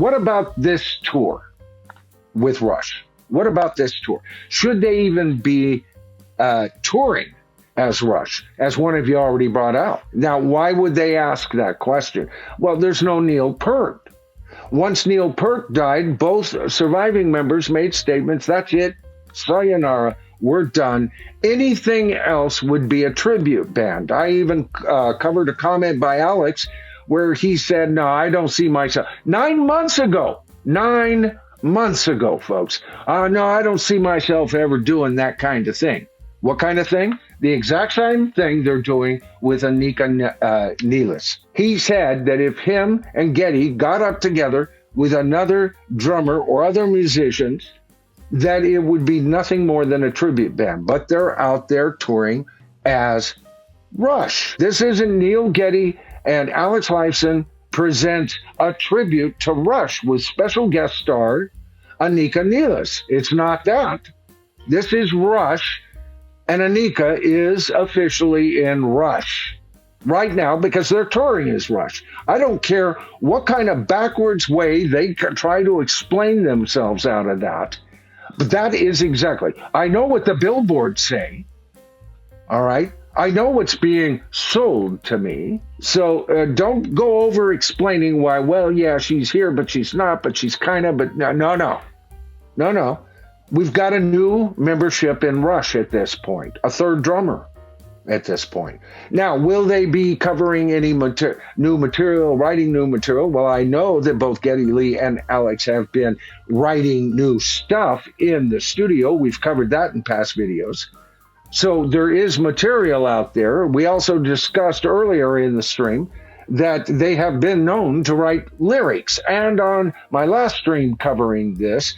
what about this tour with Rush? What about this tour? Should they even be touring as Rush, as one of you already brought out? Now, why would they ask that question? Well, there's no Neil Peart. Once Neil Peart died, both surviving members made statements, that's it, sayonara, we're done. Anything else would be a tribute band. I even covered a comment by Alex where he said, no, I don't see myself. 9 months ago, folks. No, I don't see myself ever doing that kind of thing. What kind of thing? The exact same thing they're doing with Anika Neelis. He said that if him and Geddy got up together with another drummer or other musicians, that it would be nothing more than a tribute band. But they're out there touring as Rush. This isn't Neil Geddy and Alex Lifeson presents a tribute to Rush with special guest star Anika Neelis. It's not that. This is Rush, and Anika is officially in Rush right now because they're touring as Rush. I don't care what kind of backwards way they try to explain themselves out of that, but that is exactly. I know what the billboards say, all right? I know what's being sold to me, so don't go over explaining why, well, yeah, she's here, but she's not, but she's kind of, but no. We've got a new membership in Rush at this point, a third drummer at this point. Now, will they be covering any new material, writing new material? Well, I know that both Geddy Lee and Alex have been writing new stuff in the studio. We've covered that in past videos. So there is material out there. We also discussed earlier in the stream that they have been known to write lyrics. And on my last stream covering this,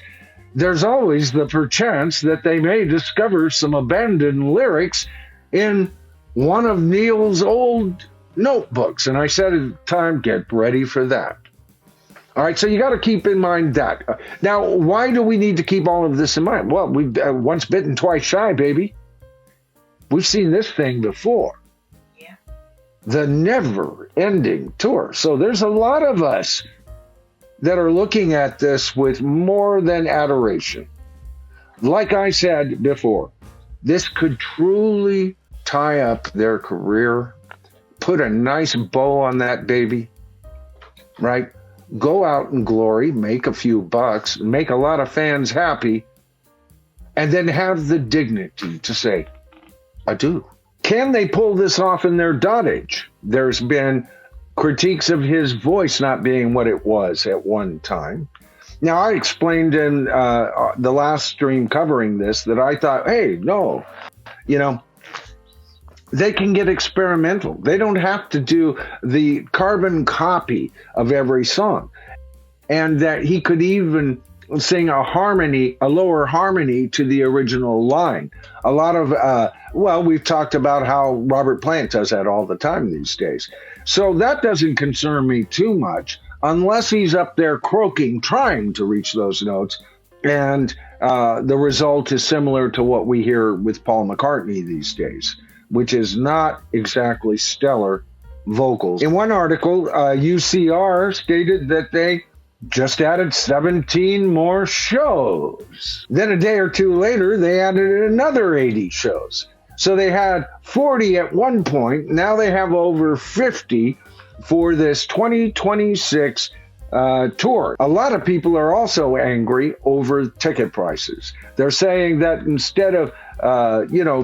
there's always the perchance that they may discover some abandoned lyrics in one of Neil's old notebooks. And I said at the time, get ready for that. All right, so you got to keep in mind that. Now, why do we need to keep all of this in mind? Well, we've once bitten, twice shy, baby. We've seen this thing before. Yeah. The never-ending tour. So there's a lot of us that are looking at this with more than adoration. Like I said before, this could truly tie up their career, put a nice bow on that baby, right? Go out in glory, make a few bucks, make a lot of fans happy, and then have the dignity to say, adieu. Can they pull this off in their dotage? There's been critiques of his voice not being what it was at one time. Now, I explained in the last stream covering this that I thought, hey, no, they can get experimental. They don't have to do the carbon copy of every song. And that he could even sing a lower harmony to the original line. A lot of, we've talked about how Robert Plant does that all the time these days. So that doesn't concern me too much, unless he's up there croaking, trying to reach those notes. And the result is similar to what we hear with Paul McCartney these days, which is not exactly stellar vocals. In one article, UCR stated that they just added 17 more shows. Then a day or two later, they added another 80 shows. So they had 40 at one point. Now they have over 50 for this 2026 tour. A lot of people are also angry over ticket prices. They're saying that instead of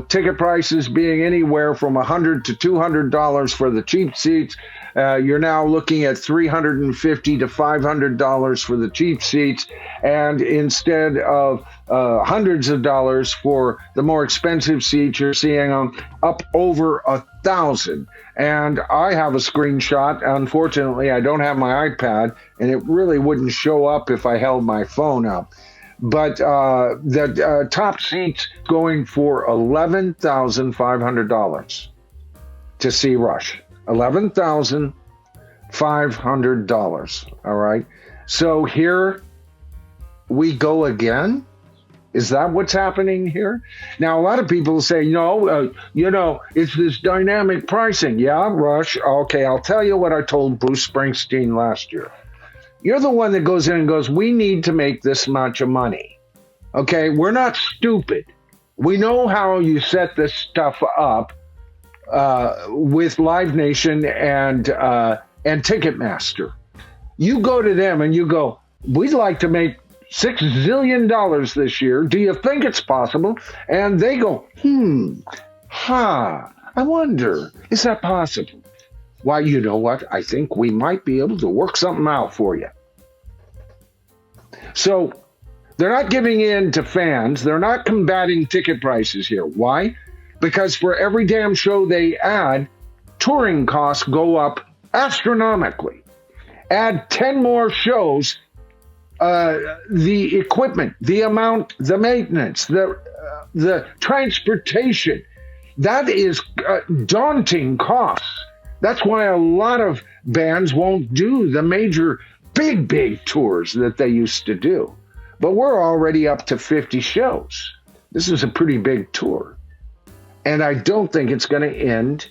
ticket prices being anywhere from $100 to $200 for the cheap seats, you're now looking at $350 to $500 for the cheap seats, and instead of hundreds of dollars for the more expensive seats, you're seeing them up over $1,000. And I have a screenshot. Unfortunately, I don't have my iPad, and it really wouldn't show up if I held my phone up. But the top seats going for $11,500 to see Rush. $11,500. All right. So here we go again. Is that what's happening here? Now, a lot of people say, it's this dynamic pricing. Yeah, Rush. Okay, I'll tell you what I told Bruce Springsteen last year. You're the one that goes in and goes, we need to make this much of money. Okay, we're not stupid. We know how you set this stuff up with Live Nation and Ticketmaster. You go to them and you go, we'd like to make $6 zillion this year. Do you think it's possible? And they go, I wonder, is that possible? Why, you know what? I think we might be able to work something out for you. So they're not giving in to fans. They're not combating ticket prices here. Why? Because for every damn show they add, touring costs go up astronomically. Add 10 more shows, the equipment, the amount, the maintenance, the transportation, that is daunting costs. That's why a lot of bands won't do the major big tours that they used to do. But we're already up to 50 shows. This is a pretty big tour. And I don't think it's going to end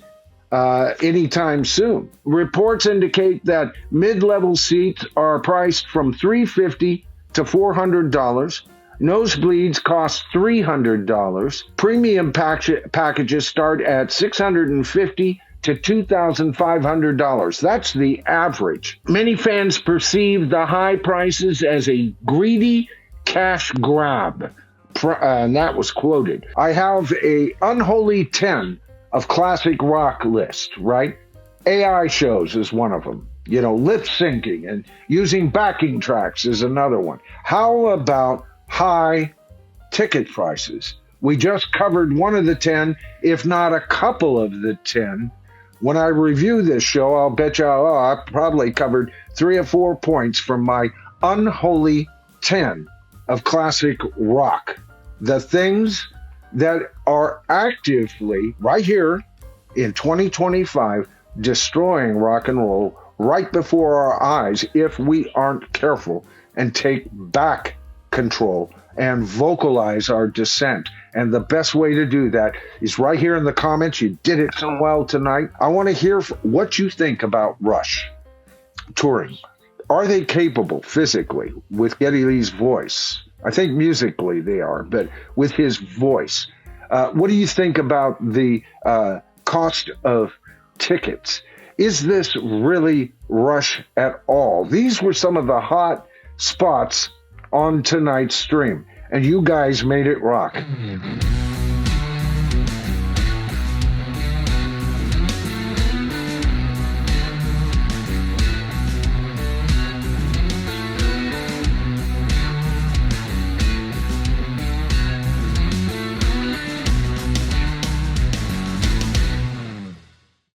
anytime soon. Reports indicate that mid-level seats are priced from $350 to $400. Nosebleeds cost $300. Premium packages start at $650 to $2,500. That's the average. Many fans perceive the high prices as a greedy cash grab. And that was quoted. I have a unholy 10 of classic rock list, right? AI shows is one of them. You know, lip syncing and using backing tracks is another one. How about high ticket prices? We just covered one of the 10, if not a couple of the 10. When I review this show, I'll bet you I probably covered 3 or 4 points from my unholy 10 of classic rock. The things that are actively, right here in 2025, destroying rock and roll right before our eyes if we aren't careful and take back control and vocalize our dissent. And the best way to do that is right here in the comments. You did it so well tonight. I want to hear what you think about Rush touring. Are they capable physically with Geddy Lee's voice? I think musically they are, but with his voice. What do you think about the cost of tickets? Is this really Rush at all? These were some of the hot spots on tonight's stream, and you guys made it rock.